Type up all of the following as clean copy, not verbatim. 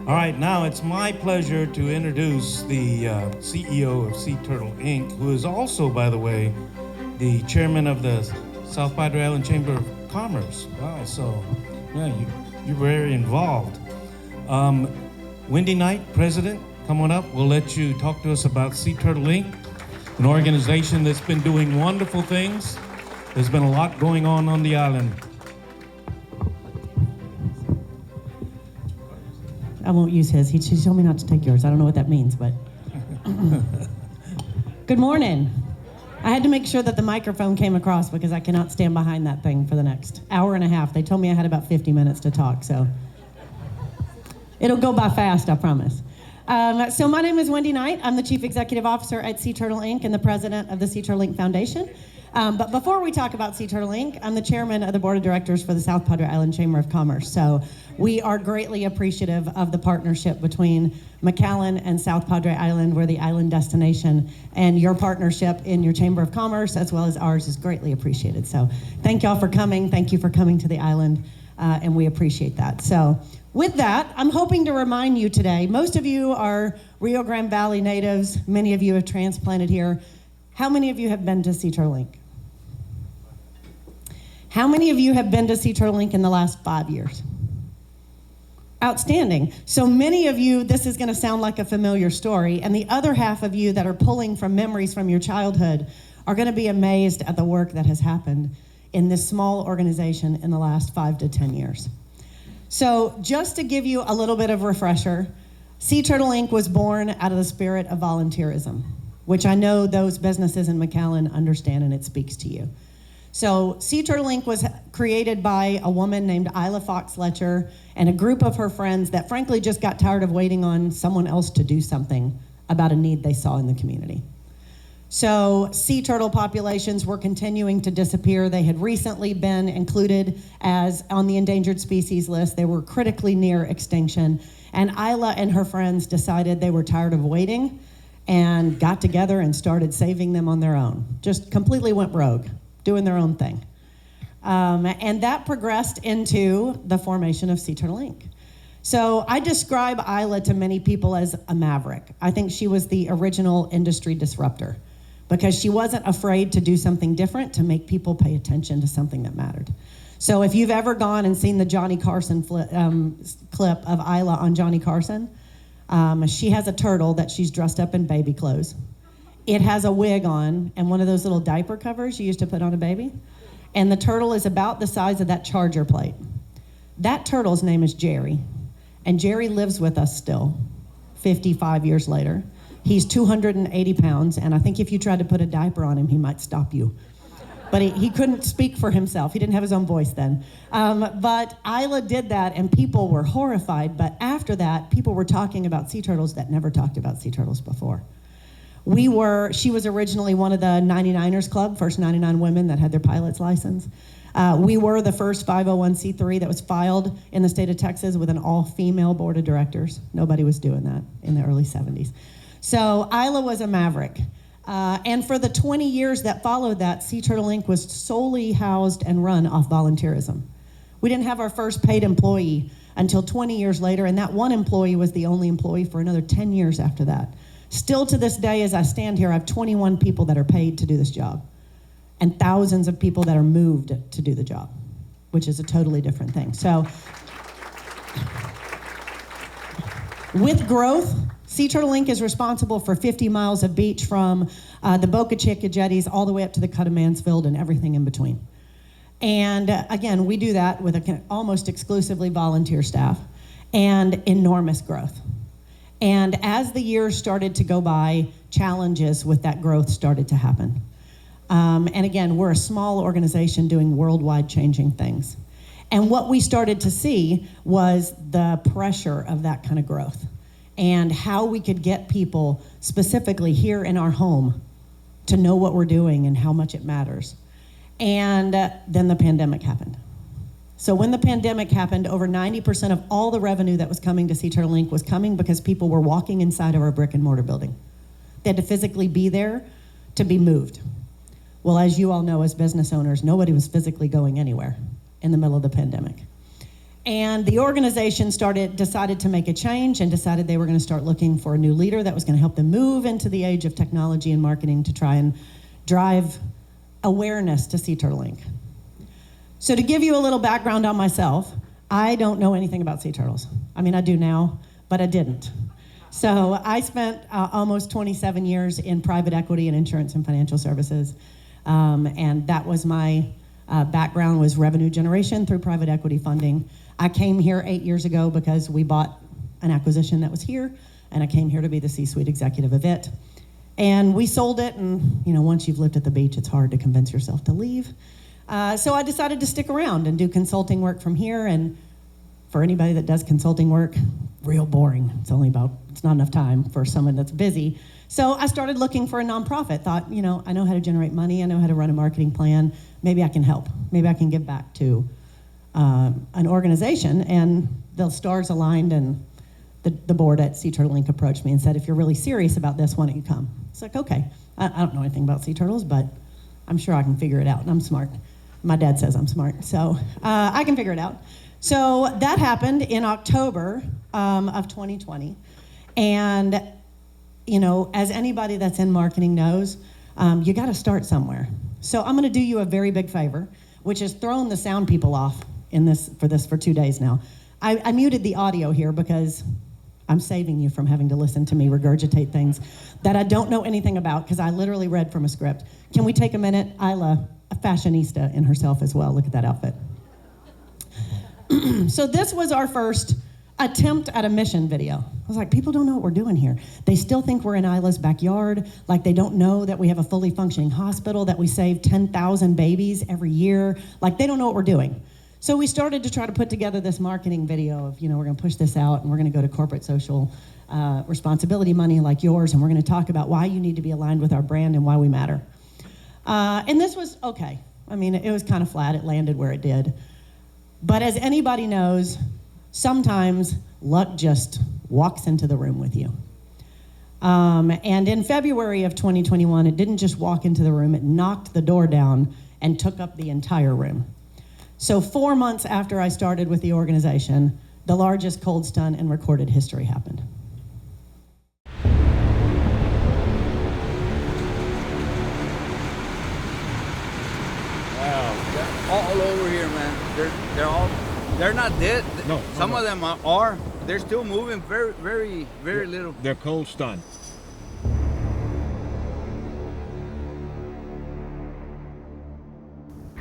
All right, now it's my pleasure to introduce the CEO of Sea Turtle Inc., who is also, by the way, the chairman of the South Padre Island Chamber of Commerce. Wow, so yeah, you're very involved. Wendy Knight, president, come on up. We'll let you talk to us about Sea Turtle Inc., an organization that's been doing wonderful things. There's been a lot going on the island. I won't use his. He told me not to take yours. I don't know what that means, but. Good morning. I had to make sure that the microphone came across because I cannot stand behind that thing for the next hour and a half. They told me I had about 50 minutes to talk, so it'll go by fast, I promise. So my name is Wendy Knight. I'm the Chief Executive Officer at Sea Turtle Inc. and the President of the Sea Turtle Inc. Foundation. But before we talk about Sea Turtle Inc., I'm the Chairman of the Board of Directors for the South Padre Island Chamber of Commerce. So we are greatly appreciative of the partnership between McAllen and South Padre Island. We're the island destination, and your partnership in your Chamber of Commerce as well as ours is greatly appreciated. So thank y'all for coming. Thank you for coming to the island, and we appreciate that. So with that, I'm hoping to remind you today, most of you are Rio Grande Valley natives. Many of you have transplanted here. How many of you have been to Sea Turtle Inc.? How many of you have been to Sea Turtle Inc. in the last 5 years? Outstanding. So many of you, this is going to sound like a familiar story, and the other half of you that are pulling from memories from your childhood are going to be amazed at the work that has happened in this small organization in the last 5 to 10 years. So just to give you a little bit of refresher, Sea Turtle Inc. was born out of the spirit of volunteerism, which I know those businesses in McAllen understand, and it speaks to you. So Sea Turtle Inc. was created by a woman named Isla Fox Letcher and a group of her friends that frankly just got tired of waiting on someone else to do something about a need they saw in the community. So sea turtle populations were continuing to disappear. They had recently been included as on the endangered species list. They were critically near extinction. And Isla and her friends decided they were tired of waiting and got together and started saving them on their own. Just completely went rogue, doing their own thing. And that progressed into the formation of Sea Turtle Inc. So I describe Isla to many people as a maverick. I think she was the original industry disruptor because she wasn't afraid to do something different to make people pay attention to something that mattered. So if you've ever gone and seen the Johnny Carson clip of Isla on Johnny Carson, she has a turtle that she's dressed up in baby clothes. It has a wig on and one of those little diaper covers you used to put on a baby. And the turtle is about the size of that charger plate. That turtle's name is Jerry. And Jerry lives with us still, 55 years later. He's 280 pounds, and I think if you tried to put a diaper on him, he might stop you. But he couldn't speak for himself. He didn't have his own voice then. But Isla did that, and people were horrified. But after that, people were talking about sea turtles that never talked about sea turtles before. She was originally one of the 99ers Club, first 99 women that had their pilot's license. We were the first 501c3 that was filed in the state of Texas with an all-female board of directors. Nobody was doing that in the early 70s. So Isla was a maverick. And for the 20 years that followed that, Sea Turtle Inc. was solely housed and run off volunteerism. We didn't have our first paid employee until 20 years later, and that one employee was the only employee for another 10 years after that. Still to this day, as I stand here, I have 21 people that are paid to do this job and thousands of people that are moved to do the job, which is a totally different thing. So with growth, Sea Turtle Inc. is responsible for 50 miles of beach from the Boca Chica jetties all the way up to the Cut of Mansfield and everything in between. And again, we do that with almost exclusively volunteer staff and enormous growth. And as the years started to go by, challenges with that growth started to happen. And again, we're a small organization doing worldwide changing things. And what we started to see was the pressure of that kind of growth and how we could get people specifically here in our home to know what we're doing and how much it matters. And then the pandemic happened. So when the pandemic happened, over 90% of all the revenue that was coming to Sea Turtle Inc. was coming because people were walking inside of our brick and mortar building. They had to physically be there to be moved. Well, as you all know as business owners, nobody was physically going anywhere. in the middle of the pandemic. And the organization decided to make a change and decided they were going to start looking for a new leader that was going to help them move into the age of technology and marketing to try and drive awareness to Sea Turtle Inc. So to give you a little background on myself, I don't know anything about sea turtles. I mean, I do now, but I didn't. So I spent almost 27 years in private equity and insurance and financial services. And that was my background, was revenue generation through private equity funding. I came here 8 years ago because we bought an acquisition that was here, and I came here to be the C-suite executive of it. And we sold it, and once you've lived at the beach, it's hard to convince yourself to leave. So I decided to stick around and do consulting work from here. And for anybody that does consulting work, real boring. It's not enough time for someone that's busy. So I started looking for a nonprofit. Thought, I know how to generate money. I know how to run a marketing plan. Maybe I can help. Maybe I can give back to an organization. And the stars aligned, and the board at Sea Turtle Inc. approached me and said, if you're really serious about this, why don't you come? It's like, okay, I don't know anything about sea turtles, but I'm sure I can figure it out, and I'm smart. My dad says I'm smart, so I can figure it out. So that happened in October of 2020. And, as anybody that's in marketing knows, you got to start somewhere. So I'm going to do you a very big favor, which is throwing the sound people off for 2 days now. I muted the audio here because I'm saving you from having to listen to me regurgitate things that I don't know anything about, because I literally read from a script. Can we take a minute? Isla, a fashionista in herself as well. Look at that outfit. So this was our first attempt at a mission video. I was like, people don't know what we're doing here. They still think we're in Isla's backyard. Like, they don't know that we have a fully functioning hospital, that we save 10,000 babies every year. Like, they don't know what we're doing. So we started to try to put together this marketing video of, we're going to push this out, and we're going to go to corporate social responsibility money like yours, and we're going to talk about why you need to be aligned with our brand and why we matter. And this was okay. I mean, it was kind of flat. It landed where it did. But as anybody knows, sometimes luck just walks into the room with you. And in February of 2021, it didn't just walk into the room, it knocked the door down and took up the entire room. So 4 months after I started with the organization, the largest cold stun in recorded history happened. All over here, man. They're not dead. No, some of them are. They're still moving very, very, very little. They're cold stunned.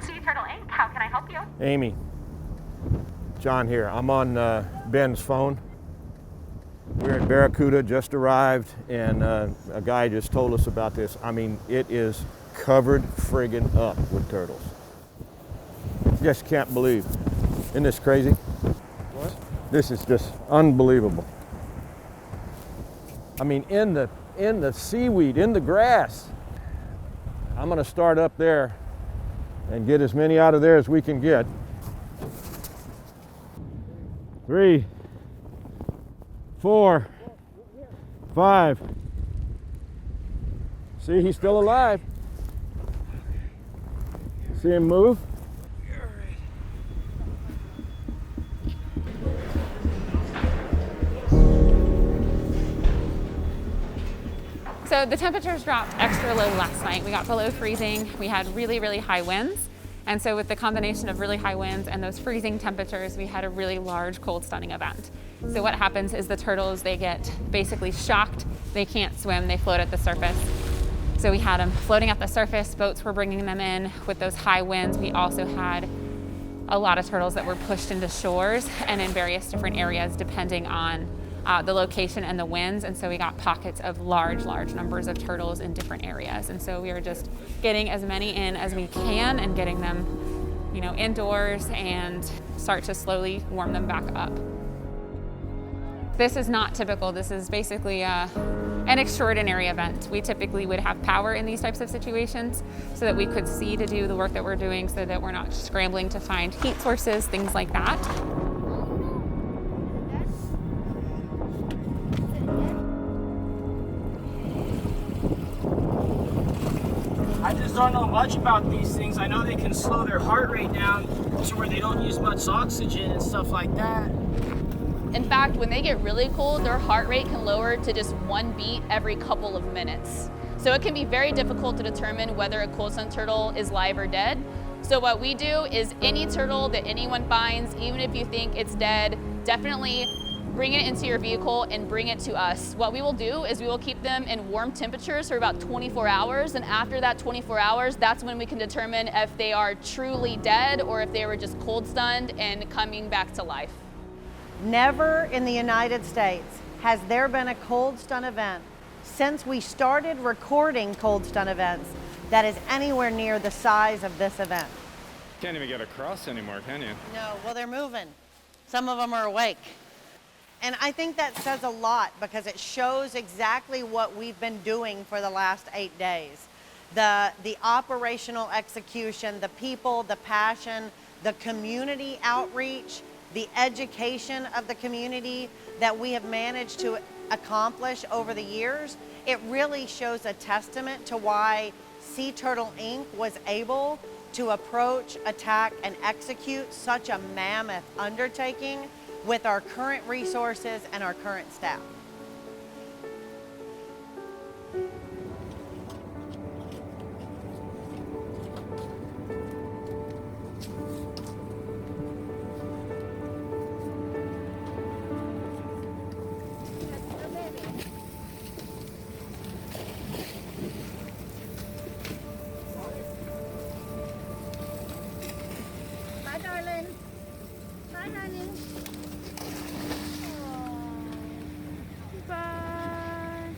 Sea Turtle Inc., how can I help you? Amy, John here. I'm on Ben's phone. We're in Barracuda, just arrived, and a guy just told us about this. I mean, it is covered friggin' up with turtles. Just can't believe. Isn't this crazy? What? This is just unbelievable. I mean, in the seaweed, in the grass. I'm gonna start up there and get as many out of there as we can get. 3, 4, 5. See, he's still alive. See him move? So the temperatures dropped extra low last night. We got below freezing. We had really, really high winds. And so with the combination of really high winds and those freezing temperatures, we had a really large cold stunning event. So what happens is the turtles, they get basically shocked. They can't swim, they float at the surface. So we had them floating at the surface. Boats were bringing them in with those high winds. We also had a lot of turtles that were pushed into shores and in various different areas depending on the location and the winds, and so we got pockets of large numbers of turtles in different areas. And so we are just getting as many in as we can and getting them, indoors and start to slowly warm them back up. This is not typical. This is basically an extraordinary event. We typically would have power in these types of situations so that we could see to do the work that we're doing, so that we're not scrambling to find heat sources, things like that. I just don't know much about these things. I know they can slow their heart rate down to where they don't use much oxygen and stuff like that. In fact, when they get really cold, their heart rate can lower to just 1 beat every couple of minutes. So it can be very difficult to determine whether a cold stun turtle is live or dead. So what we do is any turtle that anyone finds, even if you think it's dead, definitely bring it into your vehicle and bring it to us. What we will do is we will keep them in warm temperatures for about 24 hours, and after that 24 hours, that's when we can determine if they are truly dead or if they were just cold stunned and coming back to life. Never in the United States has there been a cold stun event since we started recording cold stun events that is anywhere near the size of this event. Can't even get across anymore, can you? No, well, they're moving. Some of them are awake. And I think that says a lot because it shows exactly what we've been doing for the last 8 days. The operational execution, the people, the passion, the community outreach, the education of the community that we have managed to accomplish over the years. It really shows a testament to why Sea Turtle Inc. was able to approach, attack, and execute such a mammoth undertaking with our current resources and our current staff. Bye, darling. Bye, darling. Bye.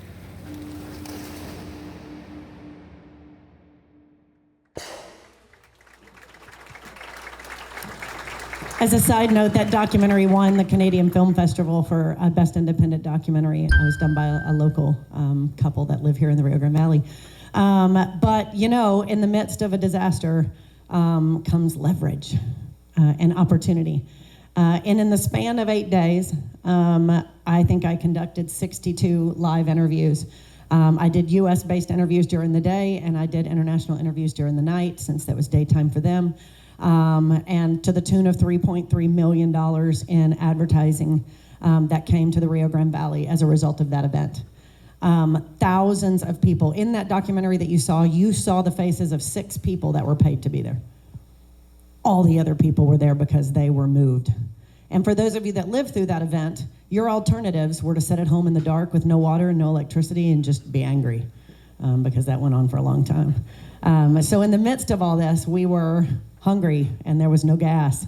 As a side note, that documentary won the Canadian Film Festival for Best Independent Documentary. It was done by a local couple that live here in the Rio Grande Valley. But, you know, in the midst of a disaster comes leverage and opportunity. And in the span of 8 days, I think I conducted 62 live interviews. I did US-based interviews during the day, and I did international interviews during the night, since that was daytime for them. And to the tune of $3.3 million in advertising that came to the Rio Grande Valley as a result of that event. Thousands of people. In that documentary that you saw the faces of 6 people that were paid to be there. All the other people were there because they were moved. And for those of you that lived through that event, your alternatives were to sit at home in the dark with no water and no electricity and just be angry, because that went on for a long time. So in the midst of all this, we were hungry, and there was no gas,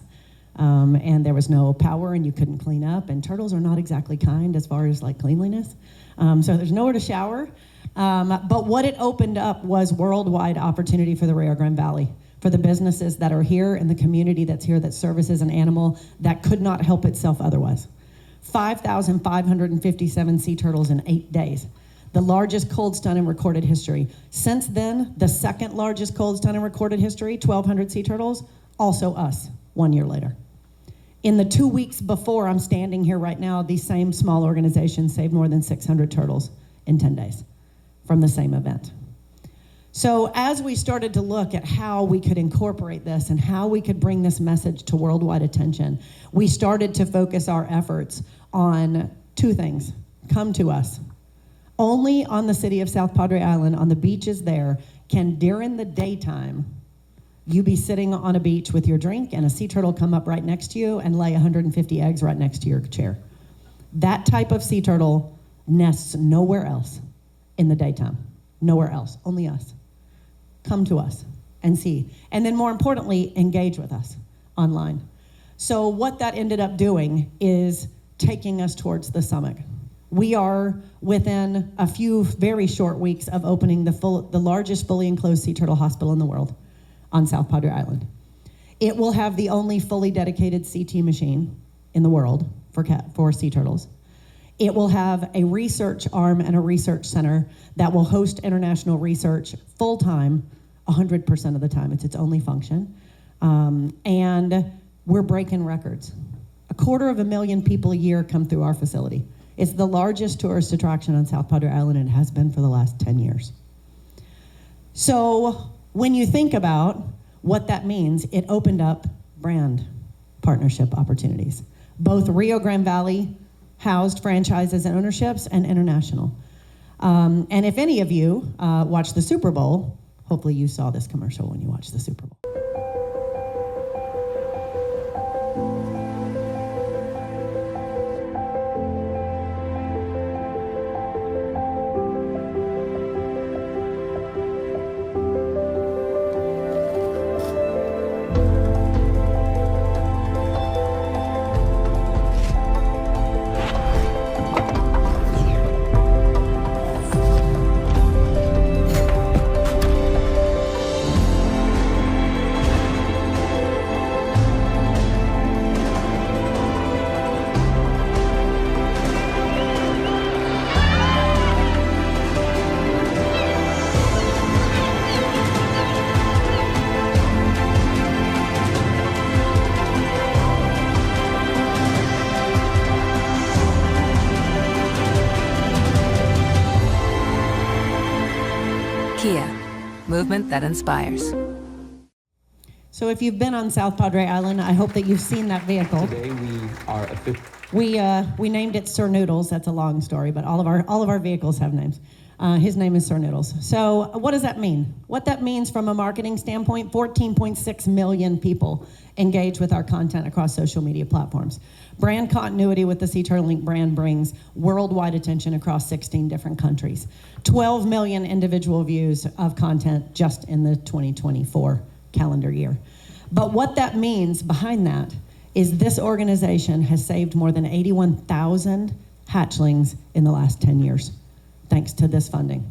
and there was no power, and you couldn't clean up, and turtles are not exactly kind as far as like cleanliness. So there's nowhere to shower. But what it opened up was worldwide opportunity for the Rio Grande Valley, for the businesses that are here and the community that's here that services an animal that could not help itself otherwise. 5,557 sea turtles in 8 days. The largest cold stun in recorded history. Since then, the second largest cold stun in recorded history, 1,200 sea turtles, also us, 1 year later. In the 2 weeks before I'm standing here right now, these same small organizations saved more than 600 turtles in 10 days from the same event. So as we started to look at how we could incorporate this and how we could bring this message to worldwide attention, we started to focus our efforts on 2 things. Come to us. Only on the city of South Padre Island, on the beaches there, can during the daytime, you be sitting on a beach with your drink and a sea turtle come up right next to you and lay 150 eggs right next to your chair. That type of sea turtle nests nowhere else in the daytime. Nowhere else, only us. Come to us and see. And then more importantly, engage with us online. So what that ended up doing is taking us towards the summit. We are within a few very short weeks of opening the largest fully enclosed sea turtle hospital in the world on South Padre Island. It will have the only fully dedicated CT machine in the world for sea turtles. It will have a research arm and a research center that will host international research full-time, 100% of the time. It's its only function. And we're breaking records. 250,000 people a year come through our facility. It's the largest tourist attraction on South Padre Island, and it has been for the last 10 years. So When you think about what that means, it opened up brand partnership opportunities, both Rio Grande Valley housed franchises and ownerships and international. And if any of you watched the Super Bowl, hopefully you saw this commercial when you watched the Super Bowl. Kia, movement that inspires. So if you've been on South Padre Island, I hope that you've seen that vehicle. Today we are We named it Sir Noodles. That's a long story, but all of our vehicles have names. His name is Sir Noodles. So what does that mean? What that means from a marketing standpoint, 14.6 million people engage with our content across social media platforms. Brand continuity with the Sea Turtle Inc. brand brings worldwide attention across 16 different countries. 12 million individual views of content just in the 2024 calendar year. But what that means behind that is this organization has saved more than 81,000 hatchlings in the last 10 years, thanks to this funding.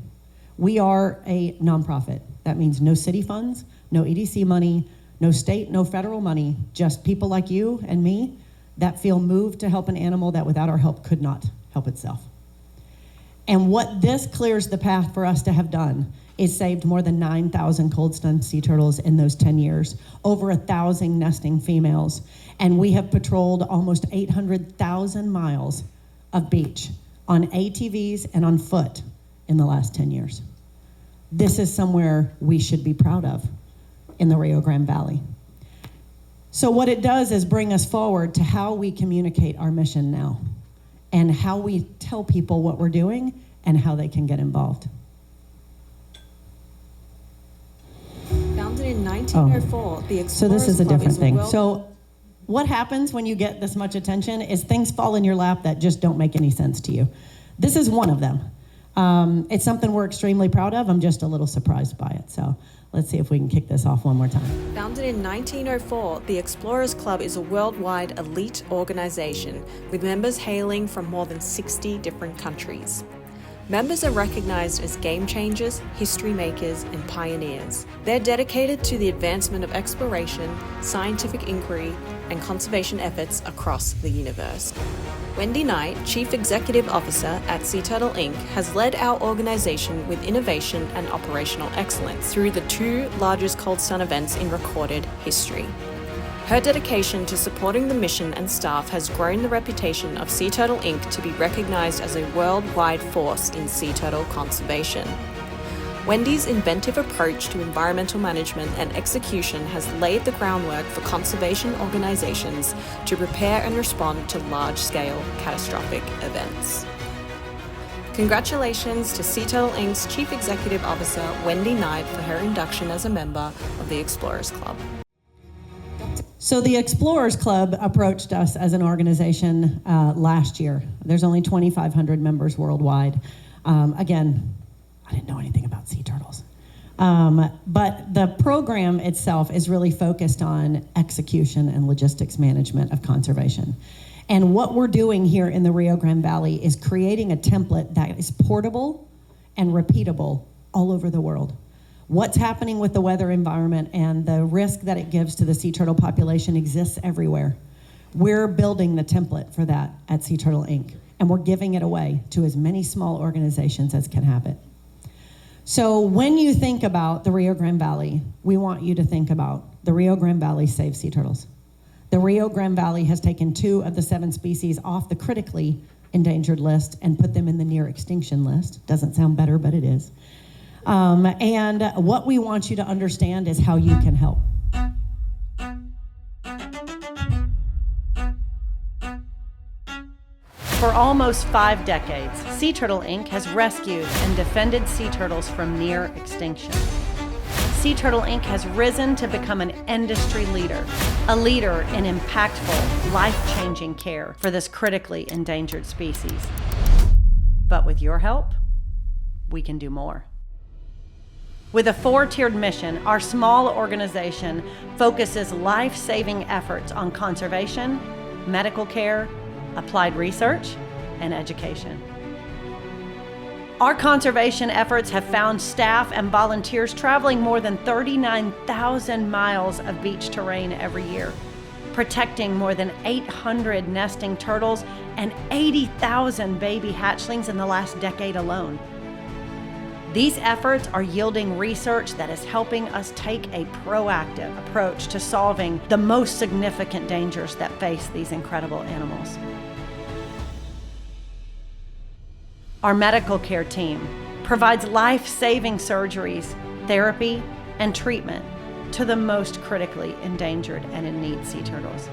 We are a nonprofit. That means no city funds, no EDC money, no state, no federal money, just people like you and me that feel moved to help an animal that without our help could not help itself. And what this clears the path for us to have done is saved more than 9,000 cold-stunned sea turtles in those 10 years, over 1,000 nesting females, and we have patrolled almost 800,000 miles of beach on ATVs and on foot in the last 10 years. This is somewhere we should be proud of in the Rio Grande Valley. So what it does is bring us forward to how we communicate our mission now and how we tell people what we're doing and how they can get involved. Founded in 1904, the Explorers So this is a Club different thing. world- So what happens when you get this much attention is things fall in your lap that just don't make any sense to you. This is one of them. It's something we're extremely proud of. I'm just a little surprised by it. So let's see if we can kick this off one more time. Founded in 1904, the Explorers Club is a worldwide elite organization with members hailing from more than 60 different countries. Members are recognized as game changers, history makers, and pioneers. They're dedicated to the advancement of exploration, scientific inquiry, and conservation efforts across the universe. Wendy Knight, Chief Executive Officer at Sea Turtle Inc., has led our organization with innovation and operational excellence through the 2 largest cold stun events in recorded history. Her dedication to supporting the mission and staff has grown the reputation of Sea Turtle Inc. to be recognized as a worldwide force in sea turtle conservation. Wendy's inventive approach to environmental management and execution has laid the groundwork for conservation organizations to prepare and respond to large-scale catastrophic events. Congratulations to Sea Turtle Inc.'s Chief Executive Officer, Wendy Knight, for her induction as a member of the Explorers Club. So the Explorers Club approached us as an organization last year. There's only 2,500 members worldwide. Again, I didn't know anything about sea turtles. But the program itself is really focused on execution and logistics management of conservation. And what we're doing here in the Rio Grande Valley is creating a template that is portable and repeatable all over the world. What's happening with the weather environment and the risk that it gives to the sea turtle population exists everywhere. We're building the template for that at Sea Turtle Inc., and we're giving it away to as many small organizations as can have it. So when you think about the Rio Grande Valley, we want you to think about the Rio Grande Valley Save Sea Turtles. The Rio Grande Valley has taken 2 of the 7 species off the critically endangered list and put them in the near extinction list. Doesn't sound better, but it is. And what we want you to understand is how you can help. For almost 5 decades, Sea Turtle Inc. has rescued and defended sea turtles from near extinction. Sea Turtle Inc. has risen to become an industry leader, a leader in impactful, life-changing care for this critically endangered species. But with your help, we can do more. With a 4-tiered mission, our small organization focuses life-saving efforts on conservation, medical care, applied research, and education. Our conservation efforts have found staff and volunteers traveling more than 39,000 miles of beach terrain every year, protecting more than 800 nesting turtles and 80,000 baby hatchlings in the last decade alone. These efforts are yielding research that is helping us take a proactive approach to solving the most significant dangers that face these incredible animals. Our medical care team provides life-saving surgeries, therapy, and treatment to the most critically endangered and in need sea turtles.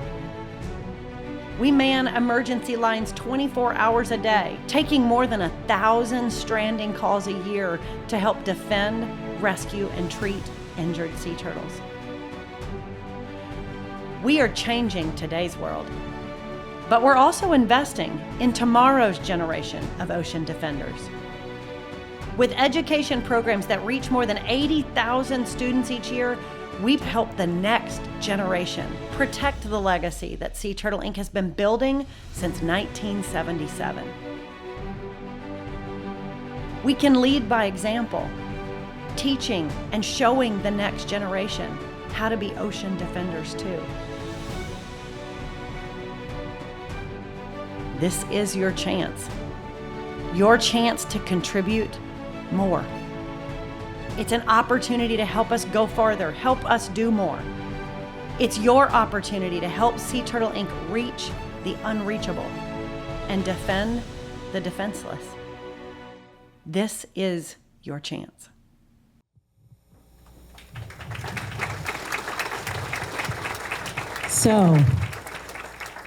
We man emergency lines 24 hours a day, taking more than 1,000 stranding calls a year to help defend, rescue, and treat injured sea turtles. We are changing today's world, but we're also investing in tomorrow's generation of ocean defenders. With education programs that reach more than 80,000 students each year, we've helped the next generation protect the legacy that Sea Turtle Inc. has been building since 1977. We can lead by example, teaching and showing the next generation how to be ocean defenders too. This is your chance to contribute more. It's an opportunity to help us go farther, help us do more. It's your opportunity to help Sea Turtle Inc. reach the unreachable and defend the defenseless. This is your chance. So,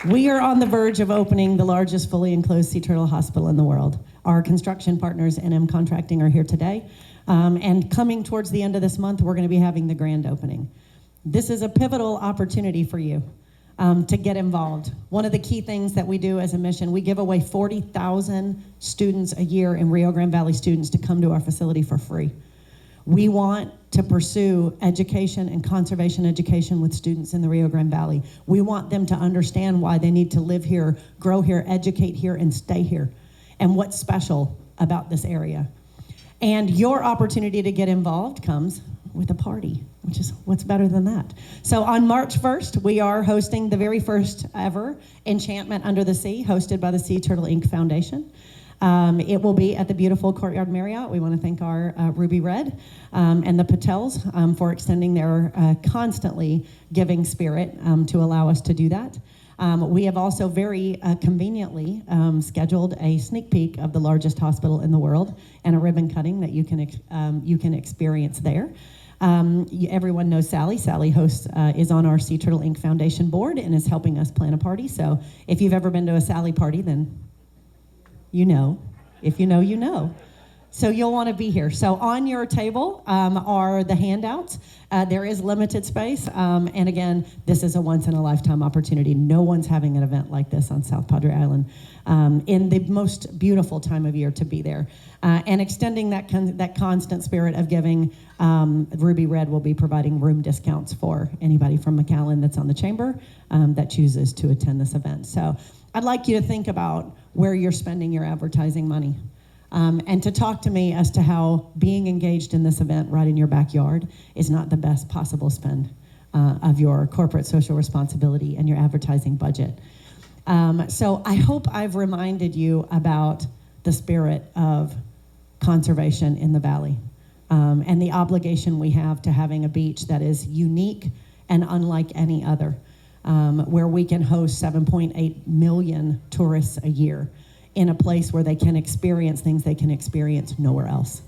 we are on the verge of opening the largest fully enclosed sea turtle hospital in the world. Our construction partners, NM Contracting, are here today. And coming towards the end of this month, we're going to be having the grand opening. This is a pivotal opportunity for you to get involved. One of the key things that we do as a mission, we give away 40,000 students a year in Rio Grande Valley students to come to our facility for free. We want to pursue education and conservation education with students in the Rio Grande Valley. We want them to understand why they need to live here, grow here, educate here, and stay here, and what's special about this area. And your opportunity to get involved comes with a party, which is what's better than that. So on March 1st, we are hosting the very first ever Enchantment Under the Sea, hosted by the Sea Turtle Inc. Foundation. It will be at the beautiful Courtyard Marriott. We want to thank our Ruby Red and the Patels for extending their constantly giving spirit to allow us to do that. We have also very conveniently scheduled a sneak peek of the largest hospital in the world and a ribbon cutting that you can experience there. Everyone knows Sally. Sally is on our Sea Turtle Inc. Foundation board and is helping us plan a party. So if you've ever been to a Sally party, then you know. If you know, you know. So you'll want to be here. So on your table are the handouts. There is limited space. And again, this is a once-in-a-lifetime opportunity. No one's having an event like this on South Padre Island in the most beautiful time of year to be there. And extending that constant spirit of giving, Ruby Red will be providing room discounts for anybody from McAllen that's on the chamber that chooses to attend this event. So I'd like you to think about where you're spending your advertising money. And to talk to me as to how being engaged in this event right in your backyard is not the best possible spend of your corporate social responsibility and your advertising budget. So I hope I've reminded you about the spirit of conservation in the valley and the obligation we have to having a beach that is unique and unlike any other, where we can host 7.8 million tourists a year in a place where they can experience things they can experience nowhere else.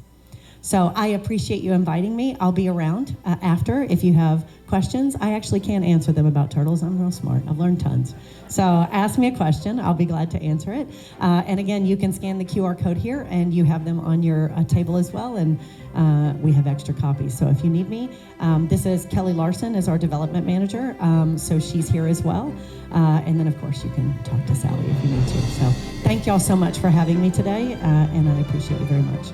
So I appreciate you inviting me. I'll be around after if you have questions. I actually can answer them about turtles. I'm real smart. I've learned tons. So ask me a question. I'll be glad to answer it. And again, you can scan the QR code here, and you have them on your table as well. And we have extra copies. So if you need me, this is Kelly Larson is our development manager. So she's here as well. And then, of course, you can talk to Sally if you need to. So thank y'all so much for having me today, and I appreciate it very much.